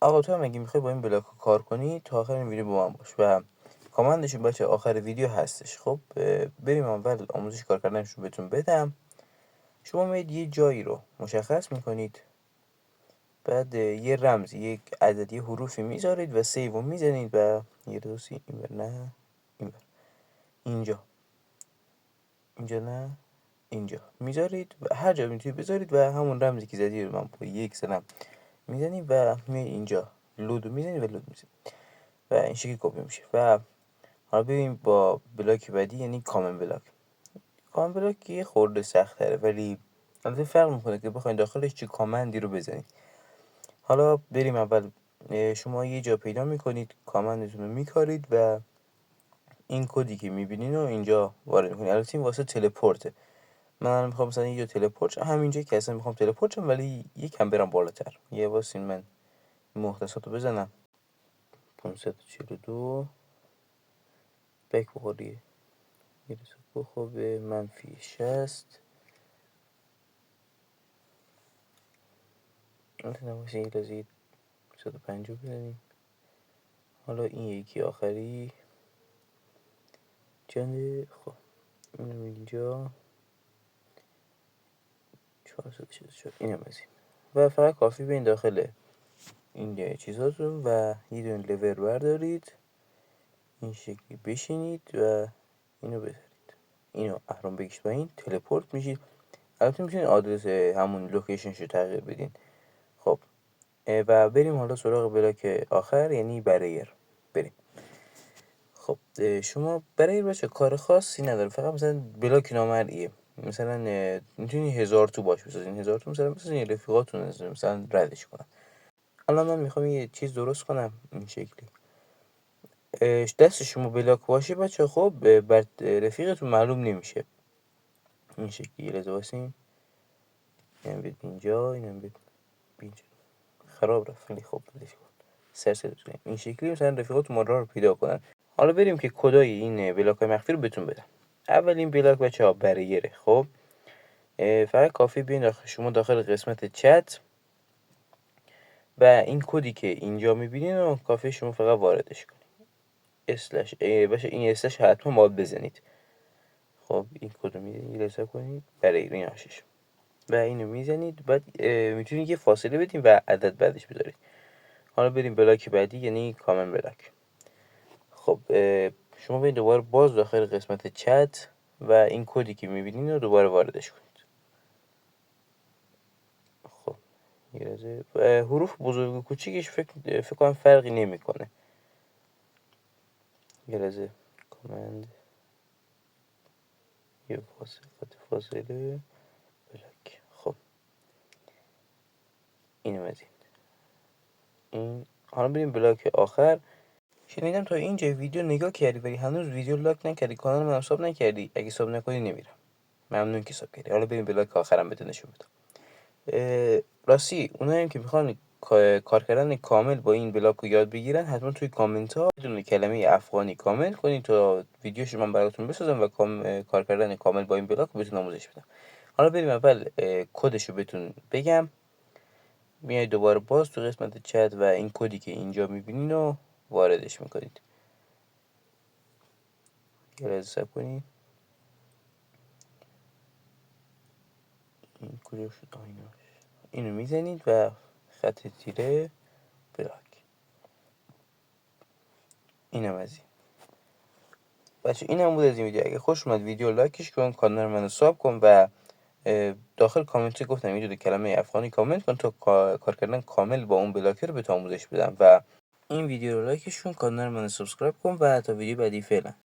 آقا تو هم اگه میخوای با این بلاک کار کنی تا آخر این ویدیو با من باش و کامندشون بچه آخر ویدیو هستش. خب بریم اول آموزش کار کردنشون بهتون بدم. شما میید یه جایی رو مشخص میکنید، بعد یه رمز، یک عدد، یه حروفی میذارید و سیو رو میزنید و یه دوسی این بر نه این بر اینجا نه اینجا میذارید و هر جا میتونید بذارید و همون رمزی که زدی رو من با یک زدم میزنید و می اینجا لود میزنید و لود میزنید و این شکلی کپی میشه. و حالا ببینیم با بلاک بعدی، یعنی کامن بلاک. کامن بلاک یه خورده سخت تره ولی البته فرق میکنه که بخواید داخلش چه کامندی رو بزنید. حالا بریم اول. شما یه جا پیدا میکنید، کامندتون رو میکارید و این کدی که میبینین رو اینجا وارد میکنید. البته این واسه تلپورته. من میخوام مثلا یه جا تلپورت شم، همینجا که اصلا میخوام تلپورت شم ولی یکم برم بالاتر. یه واسین من محدثات رو بزنم. 542 بک بخوریه میرسه بخور به منفی 60. مثلا واسه این لازید 150 بزنیم. حالا این یکی آخری چنده؟ خب اینم اینجا 464 اینم از این. و فقط کافی به این داخل این چیزاتون و یه دونه لور بردارید، این شکلی بشینید و اینو بذارید. اینو اهرام بکش با این تلپورت میشید. البته میتونید آدرس همون لوکیشنشو تغییر بدین. خب و بریم حالا سراغ بلاک آخر، یعنی بریر. بریم. خب شما برای بچه کار خاصی نداره، فقط مثلا بلاک نامرئیه. مثلا میتونی 1000 تو باش بسازین. 1000 تو مثلا بسازین رفیقاتون مثلا ردش کنن. الان من میخوام یه چیز درست کنم این شکلی. دست شما بلاک باشه بچه، خب بر رفیقتون معلوم نمیشه. این شکلی یه لحظه واسین. اینم بید اینجا، اینم بید اینجا. خراب رفت ولی خب بدش کن. سرسدتونه این شکلی مثلا رفیقاتون ما رو پیدا کنن. حالا بریم که کدای این بلاک مخفی رو بهتون بدم. اولین بلاک بچه ها بریره. خب فقط کافی بیاین شما داخل قسمت چت و این کدی که اینجا میبینین رو کافی شما فقط واردش کنید. اسلش باشه، این اسلش حتما باید بزنید. خب این کد رو میزنید، یه لحظه کنید برای این آشش و اینو میزنید. بعد میتونید یه فاصله بدین و عدد بعدش بذارید. حالا بریم بلاک بعدی، یعنی کامن بلاک. خب شما برید دوباره باز داخل قسمت چت و این کدی که میبینین رو دوباره واردش کنید. خب یه لحظه حروف بزرگ و کوچیکش فکر کنم فرقی نمیکنه. یه لحظه کامند یه فاصله بلاک. خب اینم از این. حالا بریم بلاک آخر. شنیدم تا اینجا ویدیو نگاه کردی ولی هنوز ویدیو لایک نکردی، کانال من ساب نکردی. اگه ساب نکنی نمیرم. ممنون که ساب کردی. حالا بریم بلاک آخرم بهت نشون بدم. راستی اونایی که میخوان کار کردن کامل با این بلاک رو یاد بگیرن، حتما توی کامنت ها بدون کلمه افغانی کامنت کنید تا ویدیوش من براتون بسازم و کار کردن کامل با این بلاک رو بهتون آموزش بدم. حالا بریم اول کدش رو بهتون بگم. میایید دوباره باز تو قسمت چت و این کدی که اینجا میبینین رو واردش میکنید. یه لحظه صبر کنید. این کجا شد؟ اینو میزنید و خط تیره بلاک. اینم از این. بچه این هم بود از این ویدیو. اگه خوش اومد ویدیو لایکش کن، کانال منو ساب کن و داخل کامنت گفتم اینجا کلمه افغانی کامنت کن تا کار کردن کامل با اون بلاکر به تو آموزش بدم. و این ویدیو رو لایکش کن، کانال منو سابسکرایب کن و تا ویدیو بعدی فعلا.